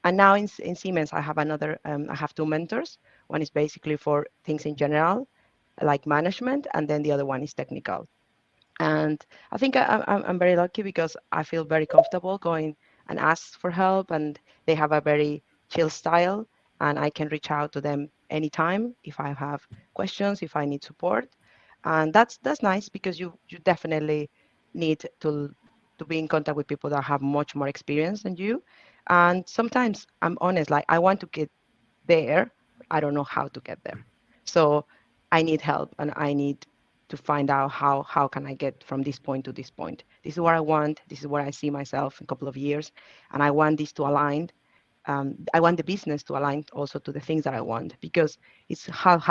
And now in Siemens, I have I have 2 mentors. One is basically for things in general, like management, and then the other one is technical. And I think I'm very lucky, because I feel very comfortable going and ask for help, and they have a very chill style, and I can reach out to them anytime if I have questions, if I need support. And that's nice because you definitely need to be in contact with people that have much more experience than you. And sometimes I'm honest, like I want to get there, but I don't know how to get there. So I need help and I need to find out how can I get from this point to this point. This is what I want. This is where I see myself in a couple of years, and I want this to align. I want the business to align also to the things that I want because it's half,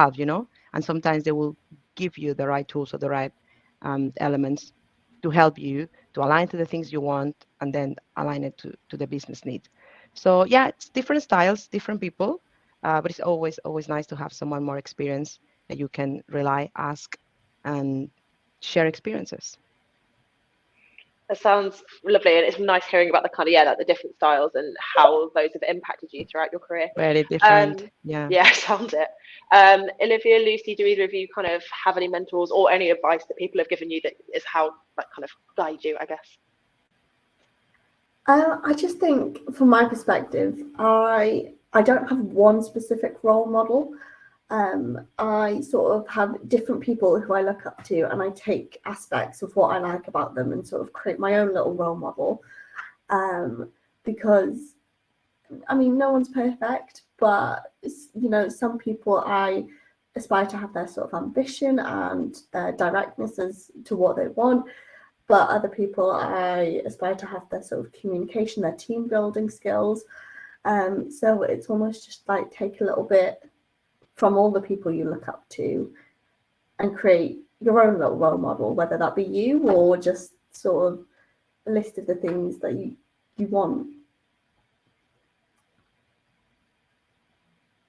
and sometimes they will give you the right tools or the right elements to help you to align to the things you want and then align it to the business needs. So yeah, it's different styles, different people, but it's always nice to have someone more experienced that you can rely, ask, and share experiences. That sounds lovely, and it's nice hearing about the kind of like the different styles and how those have impacted you throughout your career. Very different, yeah. Yeah, sounds it. Olivia, Lucy, do either of you kind of have any mentors or any advice that people have given you that is how like kind of guide you, I guess? I just think, from my perspective, I don't have one specific role model. I sort of have different people who I look up to, and I take aspects of what I like about them and sort of create my own little role model. Because, I mean, no one's perfect, but some people I aspire to have their sort of ambition and their directness as to what they want. But other people, I aspire to have their sort of communication, their team building skills. So it's almost just like take a little bit from all the people you look up to and create your own little role model, whether that be you or just sort of a list of the things that you want.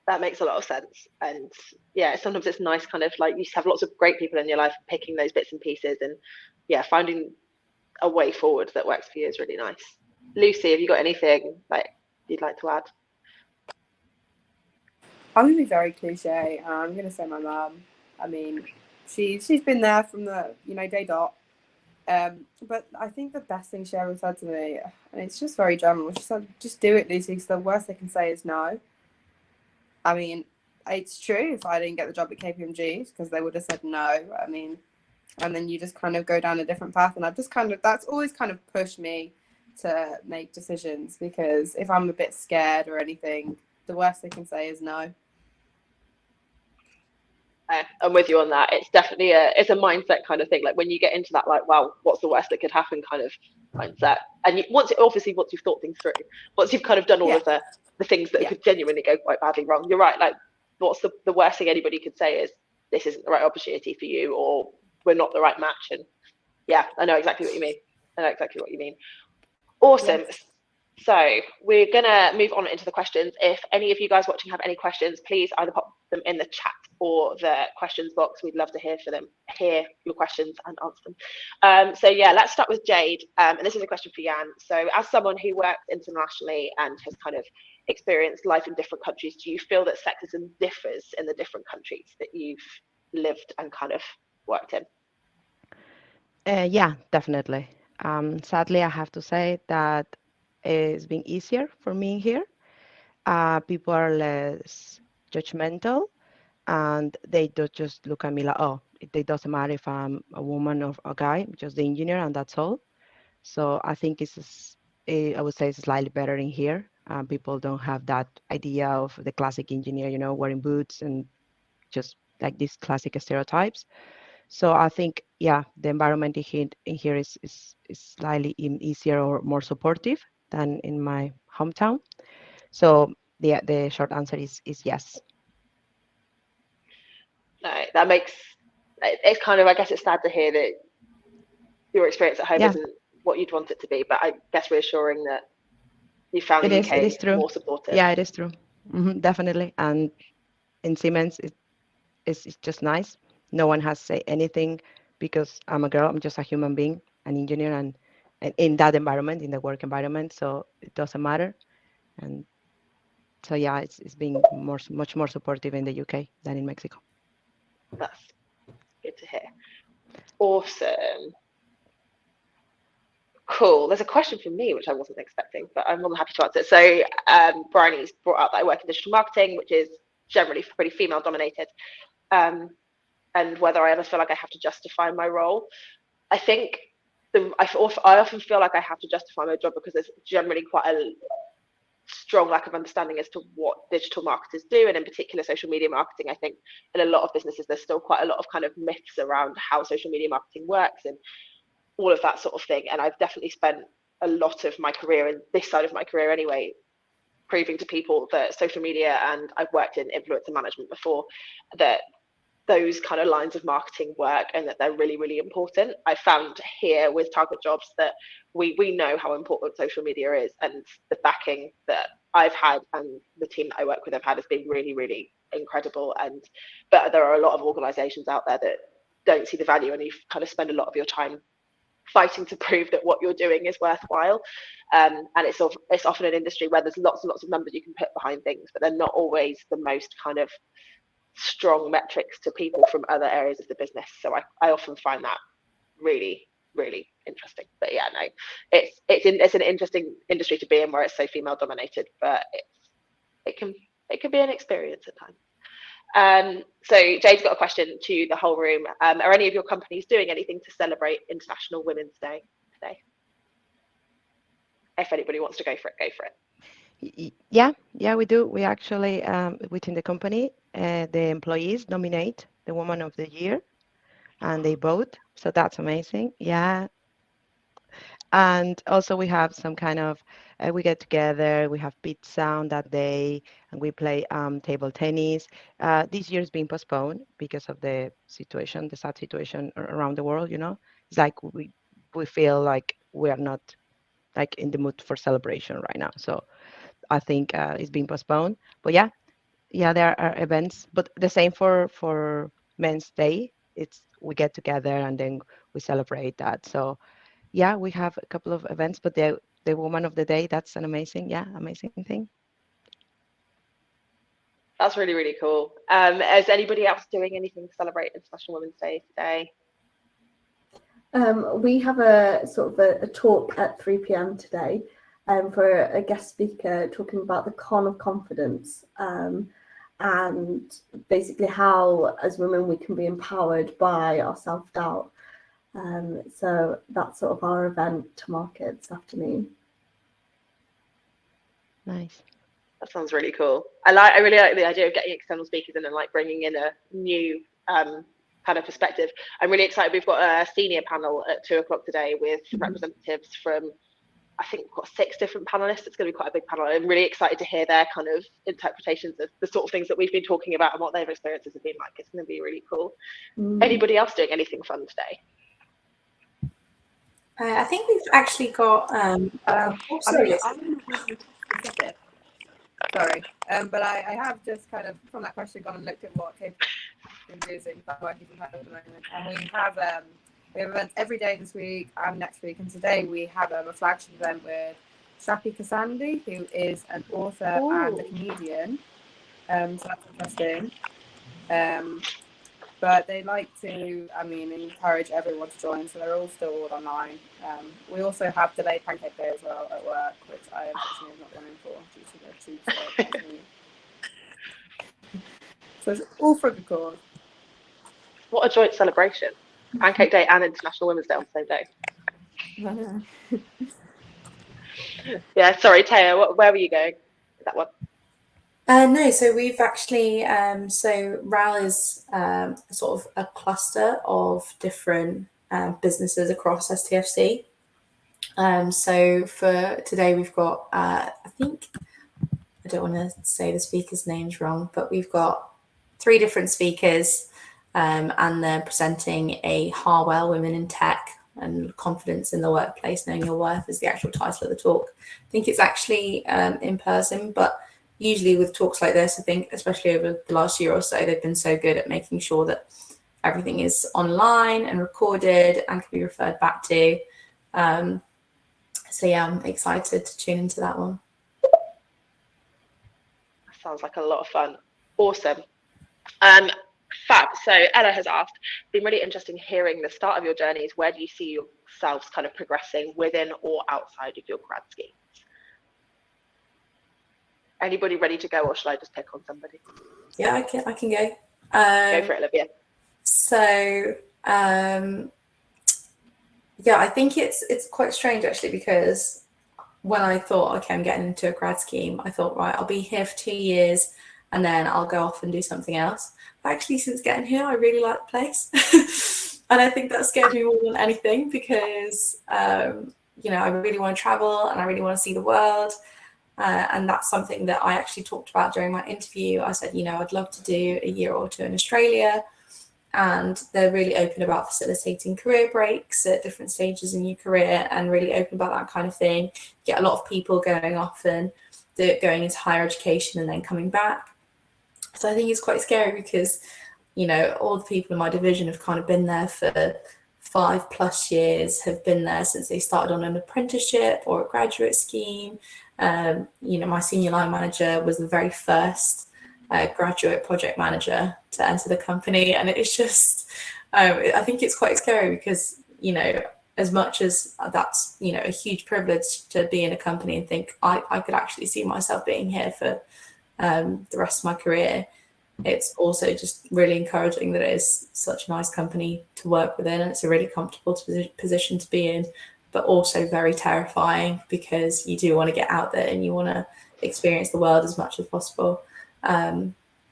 That makes a lot of sense. And yeah, sometimes it's nice kind of like you have lots of great people in your life, picking those bits and pieces and yeah, finding a way forward that works for you is really nice. Lucy, have you got anything like you'd like to add? I'm going to be very cliche. I'm going to say my mum. I mean, she's been there from the day dot. But I think the best thing she ever said to me, and it's just very general, she said, just do it, Lucy, because the worst they can say is no. I mean, it's true if I didn't get the job at KPMG, because they would have said no. I mean, and then you just kind of go down a different path. And I've just that's always kind of pushed me to make decisions, because if I'm a bit scared or anything, the worst they can say is no. I'm with you on that. It's definitely it's a mindset kind of thing. Like when you get into that, like, wow, what's the worst that could happen kind of mindset. And once you've thought things through, once you've kind of done all of the things that could genuinely go quite badly wrong, you're right. Like, what's the worst thing anybody could say is this isn't the right opportunity for you, or we're not the right match. And yeah, I know exactly what you mean. Awesome. Yes. So we're going to move on into the questions. If any of you guys watching have any questions, please either pop them in the chat or the questions box. We'd love to hear your questions and answer them. So yeah, let's start with Jade. And this is a question for Jan. So as someone who works internationally and has kind of experienced life in different countries, do you feel that sexism differs in the different countries that you've lived and kind of worked in? Yeah, definitely. Sadly, I have to say that it's been easier for me here. People are less judgmental, and they don't just look at me like, oh, it doesn't matter if I'm a woman or a guy, I'm just the engineer, and that's all. So I think I would say it's slightly better in here. People don't have that idea of the classic engineer, wearing boots and just like these classic stereotypes. So I think, yeah, the environment in here is slightly easier or more supportive than in my hometown. So the short answer is yes. No, it's kind of, I guess it's sad to hear that your experience at home isn't what you'd want it to be, but I guess reassuring that you found the UK more supportive. Yeah, it is true. Definitely. And in Siemens, it's just nice. No one has to say anything because I'm a girl. I'm just a human being, an engineer, and in that environment, in the work environment, so it doesn't matter. And so yeah, it's being much more supportive in the UK than in Mexico. That's good to hear. Awesome. Cool. There's a question for me which I wasn't expecting, but I'm more than happy to answer. So Bryony's brought up that I work in digital marketing, which is generally pretty female dominated, and whether I ever feel like I have to justify my role. I think I often feel like I have to justify my job because there's generally quite a strong lack of understanding as to what digital marketers do, and in particular social media marketing. I think in a lot of businesses there's still quite a lot of kind of myths around how social media marketing works and all of that sort of thing. And I've definitely spent a lot of my career, and this side of my career anyway, proving to people that social media, and I've worked in influencer management before, that those kind of lines of marketing work and that they're really, really important. I found here with Target Jobs that we know how important social media is, and the backing that I've had and the team that I work with have had has been really, really incredible. But there are a lot of organizations out there that don't see the value, and you kind of spend a lot of your time fighting to prove that what you're doing is worthwhile. And it's often an industry where there's lots and lots of numbers you can put behind things, but they're not always the most kind of strong metrics to people from other areas of the business. So I often find that really, really interesting. But yeah, no, it's an interesting industry to be in where it's so female dominated, but it can be an experience at times. So Jade's got a question to the whole room. Are any of your companies doing anything to celebrate International Women's Day today? If anybody wants to go for it, go for it. Yeah, we do. We actually, within the company, the employees nominate the Woman of the Year, and they vote. So that's amazing. Yeah. And also we have some kind of, we get together, we have pizza on that day, and we play table tennis. This year is being postponed because of the situation, the sad situation around the world, It's like we feel like we are not like in the mood for celebration right now. So I think it's being postponed. But yeah, there are events, but the same for Men's Day. We get together and then we celebrate that. So yeah, we have a couple of events, but the Woman of the Day, that's an amazing thing. That's really, really cool. Is anybody else doing anything to celebrate International Women's Day today? We have a sort of a talk at 3 p.m. today for a guest speaker talking about the con of confidence, and basically how as women we can be empowered by our self-doubt. So that's sort of our event to market this afternoon. Nice. That sounds really cool. I really like the idea of getting external speakers in and like bringing in a new kind of perspective. I'm really excited. We've got a senior panel at 2:00 today with representatives from, I think we've got 6 different panelists. It's going to be quite a big panel. I'm really excited to hear their kind of interpretations of the sort of things that we've been talking about and what their experiences have been like. It's going to be really cool. Anybody else doing anything fun today? I think we've actually got. Sorry, but I have just kind of from that question gone and looked at what capabilities that working from home at the moment, and we have events every day this week and next week. And today we have a flagship event with Shappi Kasandi, who is an author and a comedian. So that's interesting. But they like to, encourage everyone to join, so they're all still online. We also have delayed Pancake Day as well at work, which I unfortunately have not gone in for due to the tube strike. So it's all for a good cause. What a joint celebration. Pancake Day and International Women's Day on the same day. Yeah, sorry, Taya, where were you going with that one? No, so we've actually, so RAL is sort of a cluster of different businesses across STFC. So for today, we've got, I think, I don't want to say the speakers' names wrong, but we've got 3 different speakers, and they're presenting a Harwell Women in Tech and Confidence in the Workplace, Knowing Your Worth is the actual title of the talk. I think it's actually in person, but usually with talks like this, I think, especially over the last year or so, they've been so good at making sure that everything is online and recorded and can be referred back to. So yeah, I'm excited to tune into that one. That sounds like a lot of fun. Awesome. Fab. So Ella has asked, been really interesting hearing the start of your journeys. Where do you see yourselves kind of progressing within or outside of your grad scheme? Anybody ready to go, or should I just pick on somebody? Yeah, I can go. Go for it, Olivia. So yeah, I think it's quite strange actually, because when I thought, okay, I'm getting into a grad scheme, I thought, right, I'll be here for 2 years and then I'll go off and do something else. But actually, since getting here, I really like the place. And I think that scared me more than anything, because, you know, I really want to travel and I really want to see the world. And that's something that I actually talked about during my interview. I said, you know, I'd love to do a year or two in Australia. And they're really open about facilitating career breaks at different stages in your career, and really open about that kind of thing. You get a lot of people going off and going into higher education and then coming back. So I think it's quite scary, because, you know, all the people in my division have kind of been there for 5+ years, have been there since they started on an apprenticeship or a graduate scheme. You know, my senior line manager was the very first graduate project manager to enter the company, and it's just I think it's quite scary, because, you know, as much as that's, you know, a huge privilege to be in a company and think I could actually see myself being here for the rest of my career, it's also just really encouraging that it is such a nice company to work within, and it's a really comfortable position to be in, but also very terrifying, because you do want to get out there and you want to experience the world as much as possible.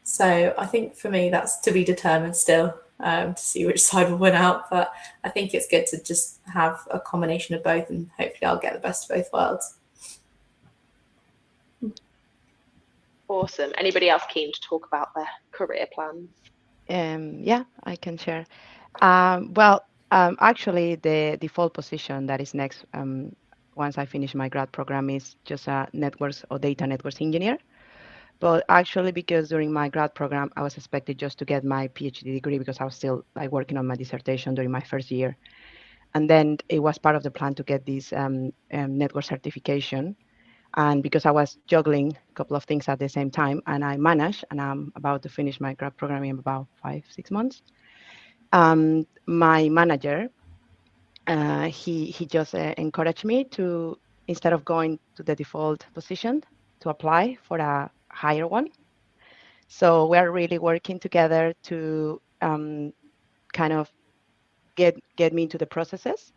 So I think for me, that's to be determined still, to see which side will win out. But I think it's good to just have a combination of both, and hopefully I'll get the best of both worlds. Awesome. Anybody else keen to talk about their career plans? Yeah, I can share. Actually, the default position that is next, once I finish my grad program, is just a networks or data networks engineer. But actually, because during my grad program, I was expected just to get my PhD degree, because I was still working on my dissertation during my first year. And then it was part of the plan to get this network certification. And because I was juggling a couple of things at the same time, and I managed, and I'm about to finish my grad program in about 5-6 months, my manager, he just encouraged me to, instead of going to the default position, to apply for a higher one. So we're really working together to kind of get me into the processes,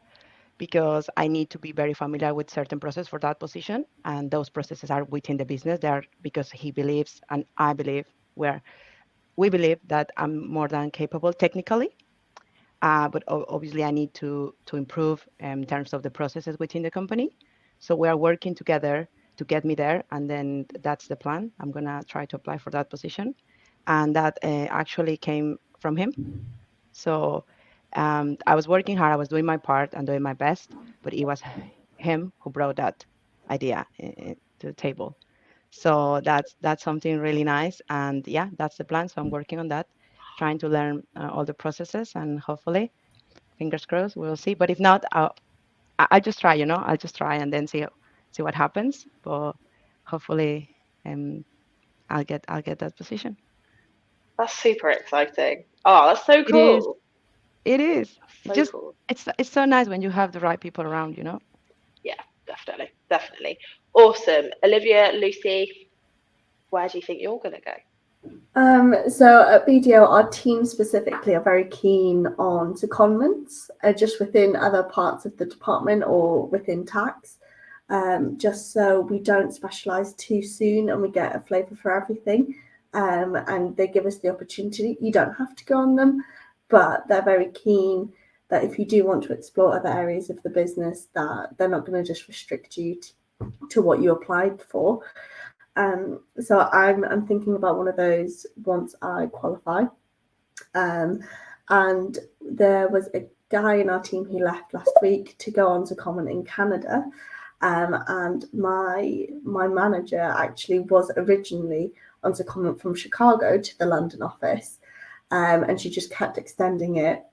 because I need to be very familiar with certain process for that position, and those processes are within the business. They are because he believes, and I believe, we believe that I'm more than capable technically, but obviously I need to improve in terms of the processes within the company. So we are working together to get me there, and then that's the plan. I'm gonna try to apply for that position, and that actually came from him. So I was working hard, I was doing my part and doing my best, but it was him who brought that idea to the table. So that's something really nice, and yeah, that's the plan. So I'm working on that, trying to learn all the processes, and hopefully, fingers crossed, we'll see. But if not, I'll just try. I'll just try and then see what happens. But hopefully, I'll get that position. That's super exciting. Oh, that's so cool. It is. So cool. It's so nice when you have the right people around, Yeah, definitely. Awesome. Olivia, Lucy, where do you think you're going to go? So at BDO, our team specifically are very keen on secondments, just within other parts of the department or within tax, just so we don't specialise too soon and we get a flavour for everything. And they give us the opportunity. You don't have to go on them, but they're very keen that if you do want to explore other areas of the business, that they're not going to just restrict you to what you applied for. So I'm thinking about one of those once I qualify. And there was a guy in our team who left last week to go on to comment in Canada. And my manager actually was originally on to comment from Chicago to the London office. And she just kept extending it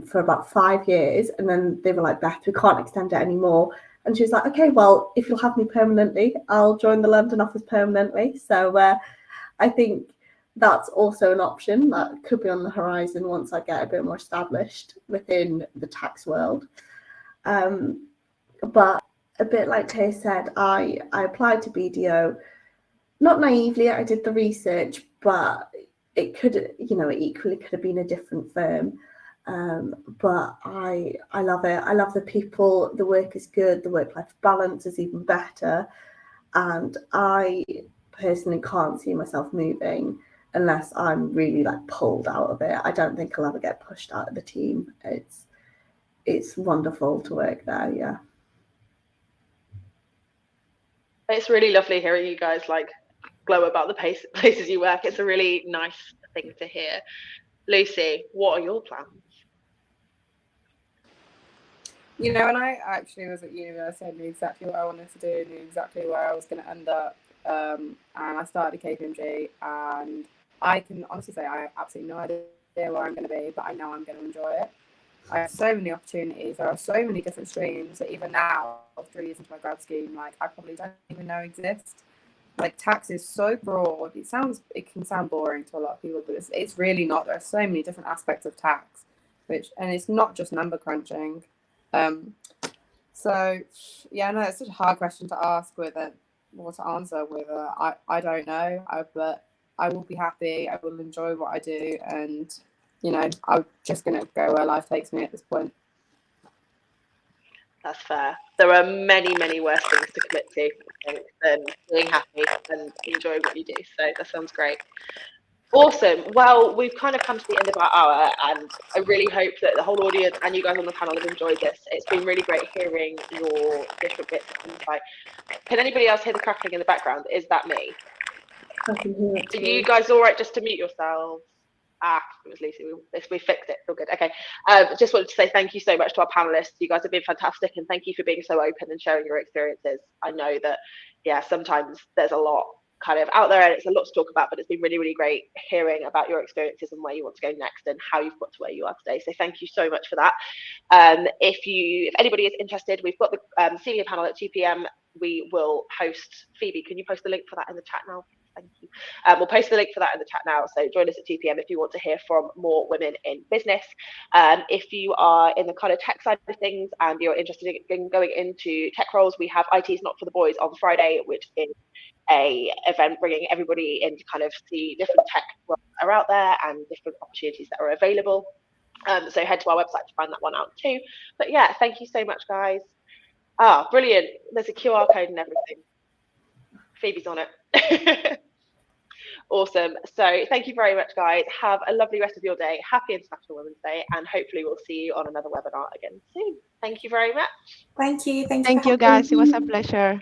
for about 5 years. And then they were like, Beth, we can't extend it anymore. And she was like, okay, well, if you'll have me permanently, I'll join the London office permanently. So I think that's also an option that could be on the horizon once I get a bit more established within the tax world. But a bit like Tay said, I applied to BDO not naively, I did the research, but it could, you know, it equally could have been a different firm. But I love it. I love the people. The work is good. The work-life balance is even better. And I personally can't see myself moving unless I'm really like pulled out of it. I don't think I'll ever get pushed out of the team. It's wonderful to work there. Yeah. It's really lovely hearing you guys like glow about the places you work. It's a really nice thing to hear. Lucy, what are your plans? You know, when I actually was at university, I knew exactly what I wanted to do, knew exactly where I was going to end up. And I started at KPMG, and I can honestly say I have absolutely no idea where I'm going to be, but I know I'm going to enjoy it. I have so many opportunities. There are so many different streams that even now, 3 years into my grad scheme, like I probably don't even know exist. Like tax is so broad. It can sound boring to a lot of people, but it's really not. There are so many different aspects of tax, and it's not just number crunching. So yeah, no, it's such a hard question to ask or to answer with I don't know, but I will be happy. I will enjoy what I do, and you know, I'm just gonna go where life takes me at this point. That's fair. There are many, many worse things to commit to, I think, than being happy and enjoying what you do. So that sounds great. Awesome. Well, we've kind of come to the end of our hour, and I really hope that the whole audience and you guys on the panel have enjoyed this. It's been really great hearing your different bits of insight. Can anybody else hear the crackling in the background? Is that me? I can hear it Are too. you guys all right just to mute yourselves? It was Lucy. We fixed it. Feel good. Okay. Just wanted to say thank you so much to our panelists. You guys have been fantastic, and thank you for being so open and sharing your experiences. I know that, yeah, sometimes there's a lot kind of out there and it's a lot to talk about, but it's been really, really great hearing about your experiences and where you want to go next and how you've got to where you are today. So thank you so much for that. If anybody is interested, we've got the senior panel at 2 p.m. We will post. Phoebe, can you post the link for that in the chat now? Thank you. We'll post the link for that in the chat now. So join us at 2 p.m. if you want to hear from more women in business. If you are in the kind of tech side of things and you're interested in going into tech roles, we have IT is Not for the Boys on Friday, which is a event bringing everybody in to kind of see different tech roles that are out there and different opportunities that are available. So head to our website to find that one out too. But yeah, thank you so much, guys. Brilliant. There's a QR code and everything. Phoebe's on it. Awesome. So thank you very much, guys. Have a lovely rest of your day. Happy International Women's Day, and hopefully we'll see you on another webinar again soon. Thank you very much. Thank you. Thank you, guys. It was a pleasure.